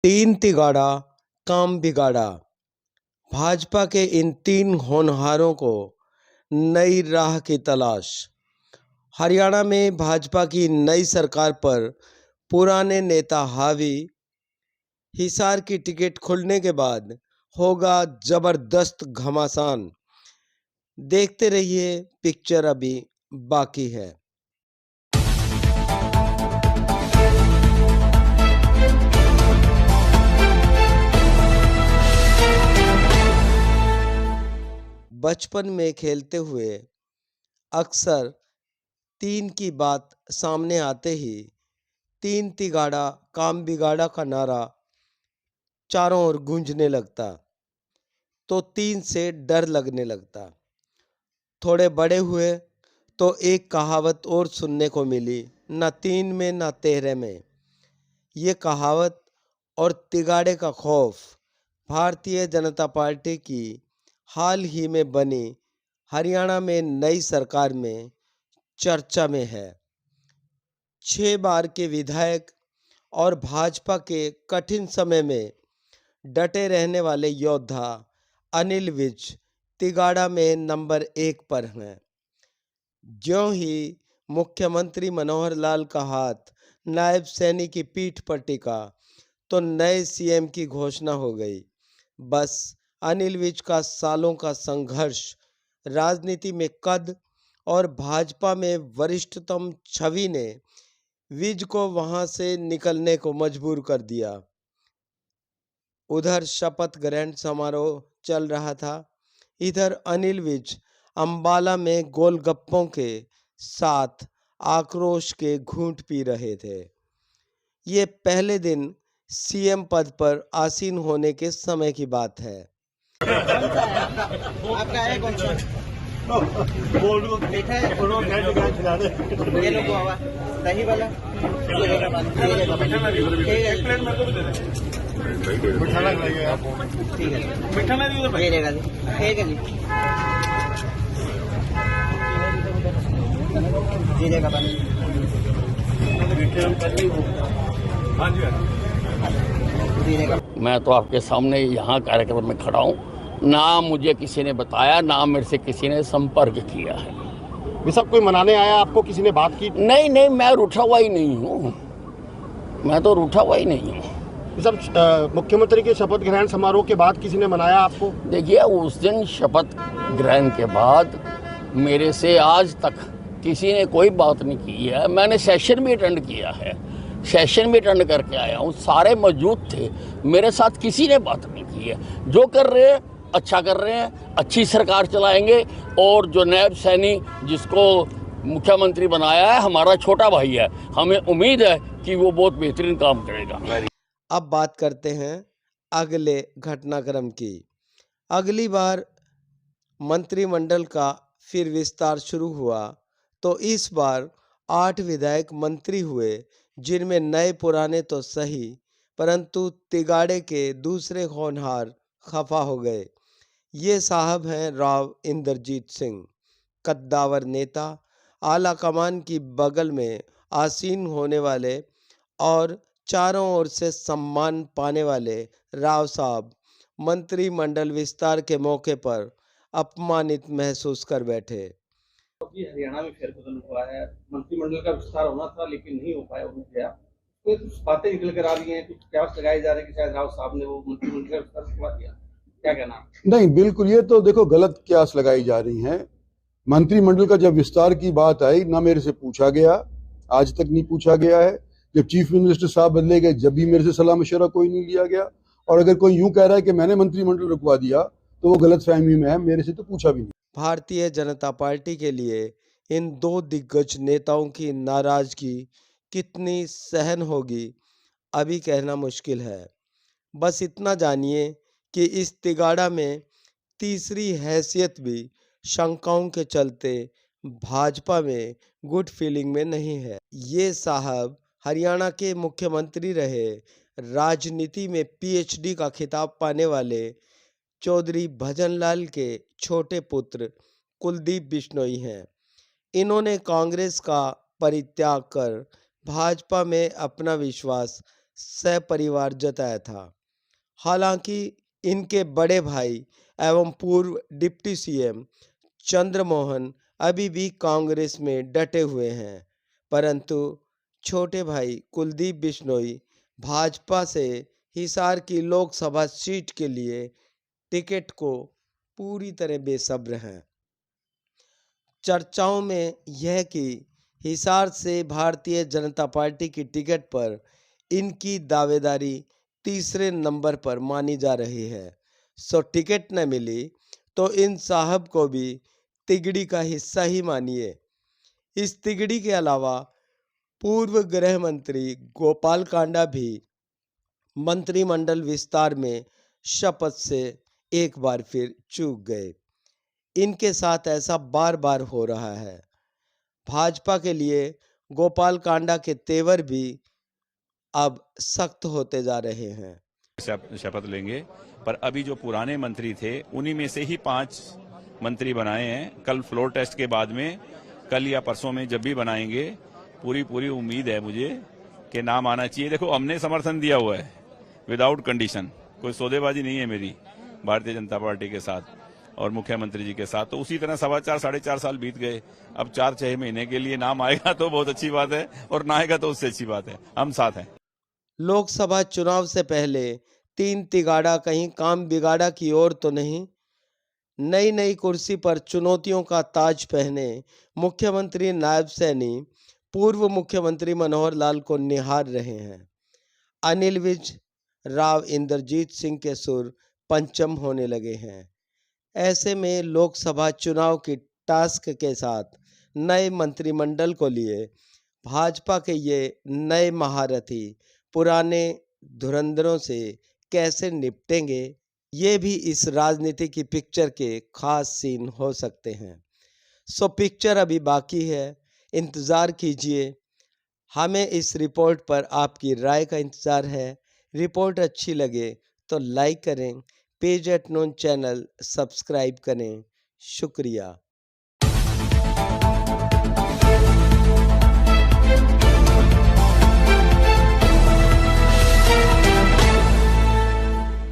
तीन तिगाड़ा काम बिगाड़ा। भाजपा के इन तीन होनहारों को नई राह की तलाश। हरियाणा में भाजपा की नई सरकार पर पुराने नेता हावी। हिसार की टिकट खुलने के बाद होगा जबरदस्त घमासान। देखते रहिए, पिक्चर अभी बाकी है। बचपन में खेलते हुए अक्सर तीन की बात सामने आते ही तीन तिगाड़ा काम बिगाड़ा का नारा चारों ओर गूंजने लगता, तो तीन से डर लगने लगता। थोड़े बड़े हुए तो एक कहावत और सुनने को मिली, न तीन में न तेरह में। ये कहावत और तिगाड़े का खौफ भारतीय जनता पार्टी की हाल ही में बनी हरियाणा में नई सरकार में चर्चा में है। 6 बार के विधायक और भाजपा के कठिन समय में डटे रहने वाले योद्धा अनिल विज तिगाड़ा में नंबर 1 पर हैं। ज्यों ही मुख्यमंत्री मनोहर लाल का हाथ नायब सैनी की पीठ पर टिका तो नए सीएम की घोषणा हो गई। बस अनिल विज का सालों का संघर्ष राजनीति में कद और भाजपा में वरिष्ठतम छवि ने विज को वहां से निकलने को मजबूर कर दिया। उधर शपथ ग्रहण समारोह चल रहा था, इधर अनिल विज अंबाला में गोलगप्पों के साथ आक्रोश के घूंट पी रहे थे। ये पहले दिन सीएम पद पर आसीन होने के समय की बात है। आपका है कौन सा? मीठा है? ये लो बाबा, दही वाला। मीठा लग रही है आपको? ठीक है, मीठा नहीं दिया ये रहेगा जी। ठीक है जी, जीरे का पानी। हाँ जी। जीरे का। मैं तो आपके सामने यहाँ कार्यक्रम में खड़ा हूँ, ना मुझे किसी ने बताया, ना मेरे से किसी ने संपर्क किया है। ये सब कोई मनाने आया, आपको किसी ने बात की? नहीं, मैं रूठा हुआ ही नहीं हूँ, मैं तो रूठा हुआ ही नहीं हूँ। ये सब मुख्यमंत्री के शपथ ग्रहण समारोह के बाद किसी ने मनाया आपको? देखिए, उस दिन शपथ ग्रहण के बाद मेरे से आज तक किसी ने कोई बात नहीं की है। मैंने सेशन भी अटेंड किया है, सेशन भी अटेंड करके आया हूँ, सारे मौजूद थे, मेरे साथ किसी ने बात नहीं की है। जो कर रहे हैं अच्छा कर रहे हैं, अच्छी सरकार चलाएंगे। और जो नायब सैनी जिसको मुख्यमंत्री बनाया है, हमारा छोटा भाई है, हमें उम्मीद है कि वो बहुत बेहतरीन काम करेगा। अब बात करते हैं अगले घटनाक्रम की। अगली बार मंत्रिमंडल का फिर विस्तार शुरू हुआ तो इस बार 8 विधायक मंत्री हुए, जिनमें नए पुराने तो सही, परंतु तिगाड़े के दूसरे होनहार खफा हो गए। ये साहब हैं राव इंद्रजीत सिंह, कद्दावर नेता, आला कमान की बगल में आसीन होने वाले और चारों ओर से सम्मान पाने वाले राव साहब मंत्रिमंडल विस्तार के मौके पर अपमानित महसूस कर बैठे। कि हरियाणा में फेरबदल हुआ है, मंत्रिमंडल का विस्तार होना था लेकिन नहीं हो पाया, रुक गया। तो कुछ बातें निकल कर आ रही हैं, कुछ कयास लगाए जा रहे हैं कि शायद राव साहब ने वो मंत्रिमंडल का विस्तार करवा दिया। क्या कहना? नहीं, बिल्कुल, ये तो देखो गलत कयास लगाई जा रही हैं। मंत्रिमंडल का जब विस्तार की बात आई, ना मेरे से पूछा गया, आज तक नहीं पूछा गया है। जब चीफ मिनिस्टर साहब बदले गए, जब भी मेरे से सलाह मशवरा कोई नहीं लिया गया। और अगर कोई यूं कह रहा है कि मैंने मंत्रिमंडल रुकवा दिया तो वो गलत फहमी में है, मेरे से तो पूछा भी नहीं। भारतीय जनता पार्टी के लिए इन दो दिग्गज नेताओं की नाराजगी कितनी सहन होगी अभी कहना मुश्किल है। बस इतना जानिए कि इस तिगाड़ा में तीसरी हैसियत भी शंकाओं के चलते भाजपा में गुड फीलिंग में नहीं है। ये साहब हरियाणा के मुख्यमंत्री रहे, राजनीति में पीएचडी का खिताब पाने वाले चौधरी भजनलाल के छोटे पुत्र कुलदीप बिश्नोई हैं। इन्होंने कांग्रेस का परित्याग कर भाजपा में अपना विश्वास सपरिवार जताया था। हालांकि इनके बड़े भाई एवं पूर्व डिप्टी सीएम चंद्रमोहन अभी भी कांग्रेस में डटे हुए हैं, परंतु छोटे भाई कुलदीप बिश्नोई भाजपा से हिसार की लोकसभा सीट के लिए टिकट को पूरी तरह बेसब्र हैं। चर्चाओं में यह कि हिसार से भारतीय जनता पार्टी की टिकट पर इनकी दावेदारी तीसरे नंबर पर मानी जा रही है। सो टिकट न मिली तो इन साहब को भी तिगड़ी का हिस्सा ही मानिए। इस तिगड़ी के अलावा पूर्व गृह मंत्री गोपाल कांडा भी मंत्रिमंडल विस्तार में शपथ से एक बार फिर चूक गए। इनके साथ ऐसा बार बार हो रहा है। भाजपा के लिए गोपाल कांडा के तेवर भी अब सख्त होते जा रहे हैं। शपथ लेंगे, पर अभी जो पुराने मंत्री थे उन्हीं में से ही 5 मंत्री बनाए हैं। कल फ्लोर टेस्ट के बाद में, कल या परसों में जब भी बनाएंगे, पूरी उम्मीद है मुझे कि नाम आना चाहिए। देखो, हमने समर्थन दिया हुआ है विदाउट कंडीशन, कोई सौदेबाजी नहीं है मेरी भारतीय जनता पार्टी के साथ और मुख्यमंत्री जी के साथ। तो उसी तरह 4.25-4.5 साल बीत गए। अब 4-6 महीने के लिए नाम आएगा तो बहुत अच्छी बात है, और ना आएगा तो उससे अच्छी बात है। हम साथ हैं। लोकसभा चुनाव से पहले 3 तिगाड़ा कहीं काम बिगाड़ा की ओर तो नहीं। नई कुर्सी पर चुनौतियों का ताज पहने मुख्यमंत्री नायब सैनी पूर्व मुख्यमंत्री मनोहर लाल को निहार रहे हैं। अनिल विज, राव इंद्रजीत सिंह के सुर पंचम होने लगे हैं। ऐसे में लोकसभा चुनाव की टास्क के साथ नए मंत्रिमंडल को लिए भाजपा के ये नए महारथी पुराने धुरंधरों से कैसे निपटेंगे, ये भी इस राजनीति की पिक्चर के खास सीन हो सकते हैं। सो पिक्चर अभी बाकी है, इंतज़ार कीजिए। हमें इस रिपोर्ट पर आपकी राय का इंतज़ार है। रिपोर्ट अच्छी लगे तो लाइक करें, पेज @नोन चैनल सब्सक्राइब करें। शुक्रिया।